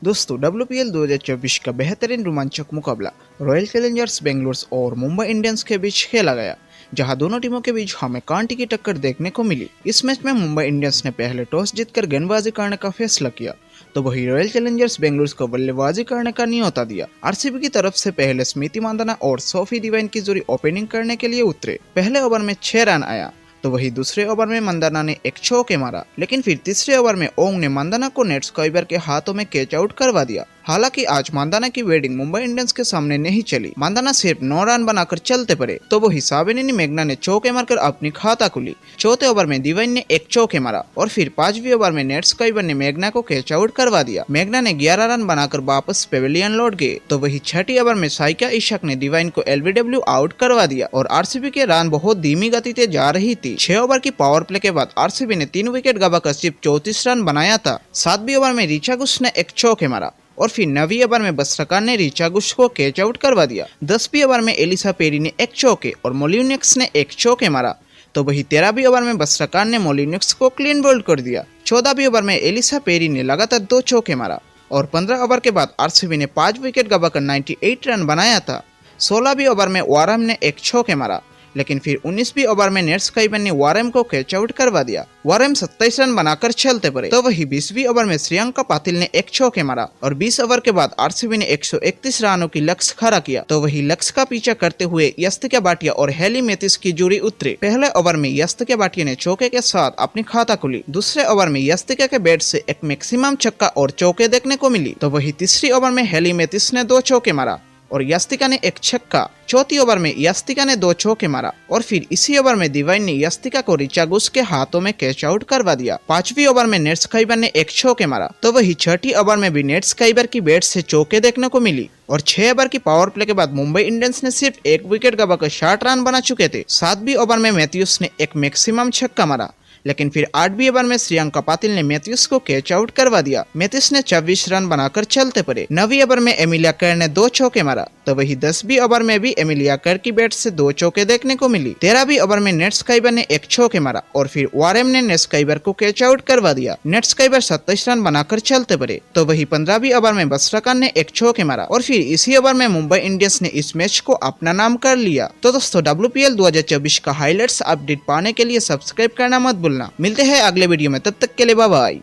दोस्तों WPL 2024 का बेहतरीन रोमांचक मुकाबला रॉयल चैलेंजर्स बेंगलुरु और मुंबई इंडियंस के बीच खेला गया, जहां दोनों टीमों के बीच हमें कांटे की टक्कर देखने को मिली। इस मैच में मुंबई इंडियंस ने पहले टॉस जीतकर गेंदबाजी करने का फैसला किया, तो वही रॉयल चैलेंजर्स बेंगलुरु को बल्लेबाजी करने का न्योता दिया। आरसीबी की तरफ से पहले स्मृति मांधाना और सोफी डिवाइन की जोड़ी ओपनिंग करने के लिए उतरे। पहले ओवर में 6 रन आया, तो वही दूसरे ओवर में मंदाना ने एक चौके मारा, लेकिन फिर तीसरे ओवर में ओंग ने मंदाना को नेट स्क्वाइबर के हाथों में कैच आउट करवा दिया। हालांकि आज मंदाना की बैटिंग मुंबई इंडियंस के सामने नहीं चली। मंदाना सिर्फ 9 रन बनाकर चलते पड़े, तो वही साबिनेनी मेघना ने चौके मारकर अपनी खाता खुली। चौथे ओवर में डिवाइन ने एक चौके मारा और फिर 5वें ओवर में नेट स्क्वाइबर ने मेघना को कैच आउट करवा दिया। मेघना ने 11 रन बनाकर वापस पेविलियन लौट गए, तो वही छठी ओवर में साइका इशाक ने डिवाइन को LBW आउट करवा दिया और आरसीबी के रन बहुत धीमी गति से जा रही थी। 6 ओवर की पावर प्ले के बाद आरसीबी ने 3 विकेट गवाकर सिर्फ 34 रन बनाया था। 7वीं ओवर में रिचा घुस ने एक चौके मारा और फिर 9वीं ओवर में बस्त्रकार ने रिचा घुस को कैच आउट करवा दिया। 10वीं ओवर में एलिसा पेरी ने एक चौके और मोलिन्यूक्स ने एक चौके मारा, तो वही 13वीं ओवर में बस्त्रकार ने मोलिन्यूक्स को क्लीन बोल्ड कर दिया। 14वीं ओवर में एलिसा पेरी ने लगातार 2 चौके मारा और 15 ओवर के बाद आरसीबी ने 5 विकेट गवाकर 98 रन बनाया था। 16वीं ओवर में वारम ने एक चौके मारा, लेकिन फिर 19वीं ओवर में नेट स्क्वाइबर ने वारम को कैच आउट करवा दिया। वारम 27 रन बनाकर चलते पड़े, तो वही 20वीं ओवर में श्रेयांका पाटिल ने एक चौके मारा और 20 ओवर के बाद आरसीबी ने 131 रनों की लक्ष्य खड़ा किया, तो वही लक्ष्य का पीछा करते हुए यस्तिका भाटिया और हेली मैथ्यूज की जोड़ी उतरी। पहले ओवर में यस्तिका भाटिया ने चौके के साथ अपनी खाता खुली। दूसरे ओवर में यस्तिका के बैट से एक मैक्सिमम छक्का और चौके देखने को मिली, तो वही तीसरी ओवर में हेली मैथ्यूज ने 2 चौके मारा और यस्तिका ने एक छक्का। चौथी ओवर में यस्तिका ने 2 चौके मारा और फिर इसी ओवर में डिवाइन ने यस्तिका को रिचा घुस के हाथों में कैच आउट करवा दिया। 5वीं ओवर में नेट स्क्वाइबर ने एक चौके मारा, तो वही छठी ओवर में भी नेट स्क्वाइबर की बैट से चौके देखने को मिली और 6 ओवर की पावर प्ले के बाद मुंबई इंडियंस ने सिर्फ 1 विकेट गवाकर 60 रन बना चुके थे। 7वीं ओवर में मैथ्यूज ने एक मैक्सिमम छक्का मारा, लेकिन फिर 8वीं ओवर में श्रेयांका पाटिल ने मैथ्यूज को कैच आउट करवा दिया। मैथ्यूज ने 24 रन बनाकर चलते पड़े। 9वीं ओवर में एमिलिया केर ने 2 चौके मारा, तो वही 10वीं ओवर में भी एमिलिया केर की बैट से 2 चौके देखने को मिली। 13वीं ओवर में नेट स्क्वाइबर ने एक चौके मारा और फिर वारम ने नेट स्क्वाइबर को कैच आउट करवा दिया। नेट स्क्वाइबर 27 रन बनाकर चलते पड़े, तो वही 15वीं ओवर में बस्त्रकार ने एक चौके मारा और फिर इसी ओवर में मुंबई इंडियंस ने इस मैच को अपना नाम कर लिया। तो दोस्तों WPL 2024 का हाईलाइट्स अपडेट पाने के लिए सब्सक्राइब करना मत भूलना। मिलते हैं अगले वीडियो में, तब तक के लिए बाय बाय।